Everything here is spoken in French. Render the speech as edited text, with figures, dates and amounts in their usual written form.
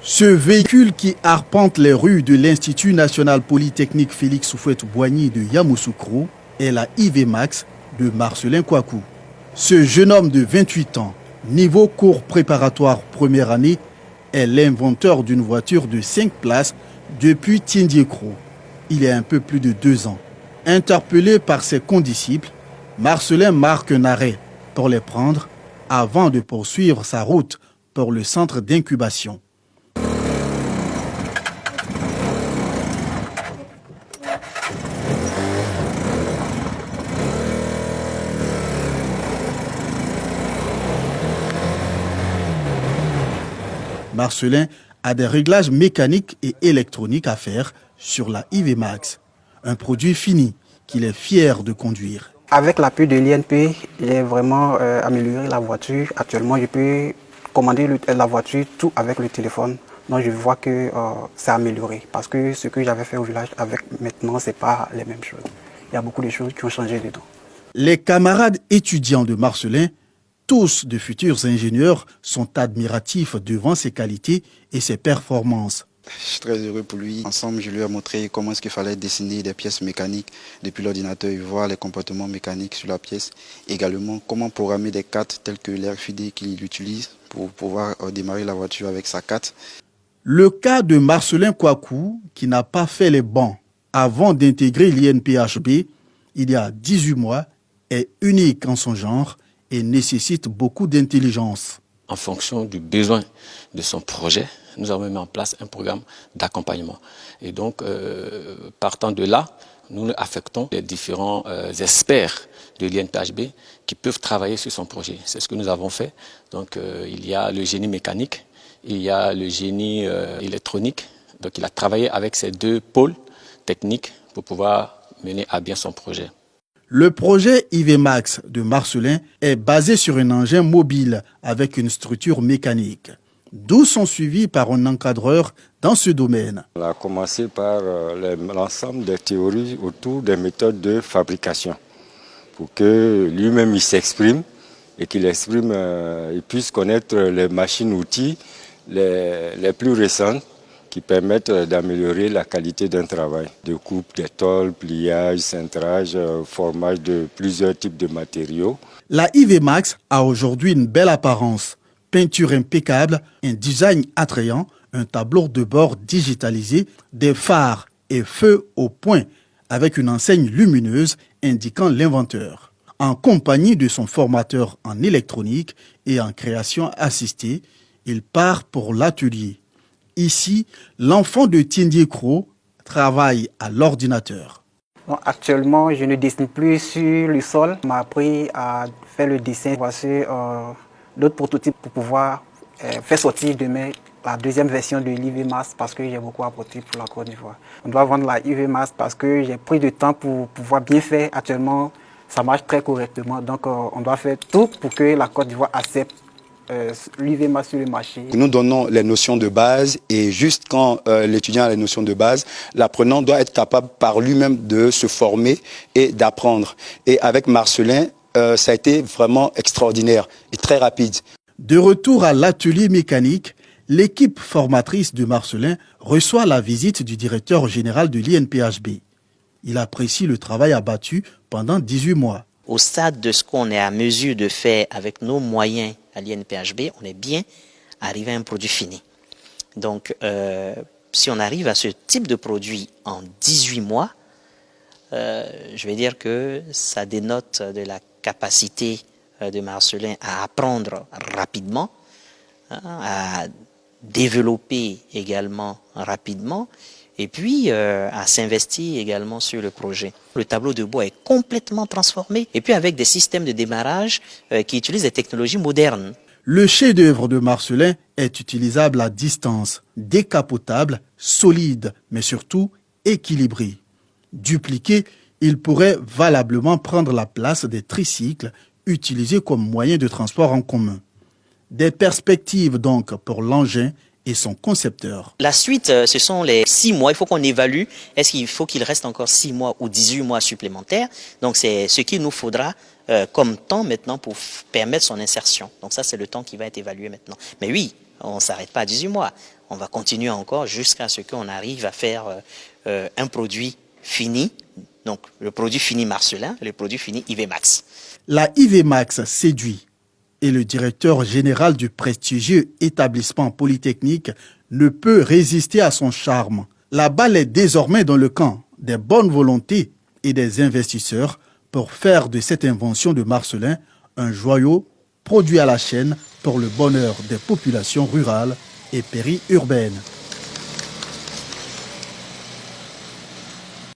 Ce véhicule qui arpente les rues de l'Institut national polytechnique Félix Houphouët-Boigny de Yamoussoukro est la IV Max de Marcelin Kouakou. Ce jeune homme de 28 ans, niveau cours préparatoire première année, est l'inventeur d'une voiture de 5 places depuis Tiendiékro, il y a un peu plus de 2 ans. Interpellé par ses condisciples, Marcelin marque un arrêt pour les prendre avant de poursuivre sa route pour le centre d'incubation. Marcelin a des réglages mécaniques et électroniques à faire sur la IV Max, un produit fini qu'il est fier de conduire. Avec l'appui de l'INP, j'ai vraiment amélioré la voiture. Actuellement, je peux commander la voiture tout avec le téléphone. Donc je vois que c'est amélioré parce que ce que j'avais fait au village avec maintenant, ce n'est pas les mêmes choses. Il y a beaucoup de choses qui ont changé dedans. Les camarades étudiants de Marcelin, tous de futurs ingénieurs, sont admiratifs devant ses qualités et ses performances. Je suis très heureux pour lui. Ensemble, je lui ai montré comment est-ce qu'il fallait dessiner des pièces mécaniques depuis l'ordinateur et voir les comportements mécaniques sur la pièce. Également, comment programmer des cartes telles que l'RFID qu'il utilise pour pouvoir démarrer la voiture avec sa carte. Le cas de Marcelin Kouakou, qui n'a pas fait les bancs avant d'intégrer l'INPHB, il y a 18 mois, est unique en son genre et nécessite beaucoup d'intelligence. En fonction du besoin de son projet, nous avons mis en place un programme d'accompagnement. Et donc, partant de là, nous affectons les différents experts de l'INPHB qui peuvent travailler sur son projet. C'est ce que nous avons fait. Donc, il y a le génie mécanique, il y a le génie électronique. Donc, il a travaillé avec ces deux pôles techniques pour pouvoir mener à bien son projet. Le projet IV Max de Marcelin est basé sur un engin mobile avec une structure mécanique, d'où sont suivis par un encadreur dans ce domaine. On a commencé par l'ensemble des théories autour des méthodes de fabrication pour que lui-même il s'exprime et qu'il il puisse connaître les machines-outils les plus récentes qui permettent d'améliorer la qualité d'un travail, de coupe des tôles, pliage, cintrage, formage de plusieurs types de matériaux. La IV Max a aujourd'hui une belle apparence, peinture impeccable, un design attrayant, un tableau de bord digitalisé, des phares et feux au point avec une enseigne lumineuse indiquant l'inventeur. En compagnie de son formateur en électronique et en création assistée, il part pour l'atelier. Ici, l'enfant de Tiendiékro travaille à l'ordinateur. Actuellement, je ne dessine plus sur le sol. On m'a appris à faire le dessin. Voici d'autres prototypes pour pouvoir faire sortir demain la deuxième version de l'IV Max parce que j'ai beaucoup apporté pour la Côte d'Ivoire. On doit vendre la IV Max parce que j'ai pris du temps pour pouvoir bien faire. Actuellement, ça marche très correctement. Donc, on doit faire tout pour que la Côte d'Ivoire accepte l'IV Max sur le marché. Nous donnons les notions de base et juste quand l'étudiant a les notions de base, l'apprenant doit être capable par lui-même de se former et d'apprendre. Et avec Marcelin, ça a été vraiment extraordinaire et très rapide. De retour à l'atelier mécanique, l'équipe formatrice de Marcelin reçoit la visite du directeur général de l'INPHB. Il apprécie le travail abattu pendant 18 mois. Au stade de ce qu'on est à mesure de faire avec nos moyens à l'INPHB, on est bien arrivé à un produit fini. Donc, si on arrive à ce type de produit en 18 mois, je vais dire que ça dénote de la capacité de Marcelin à apprendre rapidement, à développer également rapidement, et puis à s'investir également sur le projet. Le tableau de bois est complètement transformé, et puis avec des systèmes de démarrage qui utilisent des technologies modernes. Le chef-d'œuvre de Marcelin est utilisable à distance, décapotable, solide, mais surtout équilibré. Dupliqué, il pourrait valablement prendre la place des tricycles utilisés comme moyen de transport en commun. Des perspectives donc pour l'engin et son concepteur. La suite, ce sont les 6 mois. Il faut qu'on évalue. Est-ce qu'il faut qu'il reste encore 6 mois ou 18 mois supplémentaires? Donc, c'est ce qu'il nous faudra comme temps maintenant pour permettre son insertion. Donc, ça, c'est le temps qui va être évalué maintenant. Mais oui, On ne s'arrête pas à 18 mois. On va continuer encore jusqu'à ce qu'on arrive à faire un produit fini. Donc, le produit fini Marcellin, le produit fini IV Max. La IV Max séduit et le directeur général du prestigieux établissement polytechnique ne peut résister à son charme. La balle est désormais dans le camp des bonnes volontés et des investisseurs pour faire de cette invention de Marcellin un joyau produit à la chaîne pour le bonheur des populations rurales et périurbaines.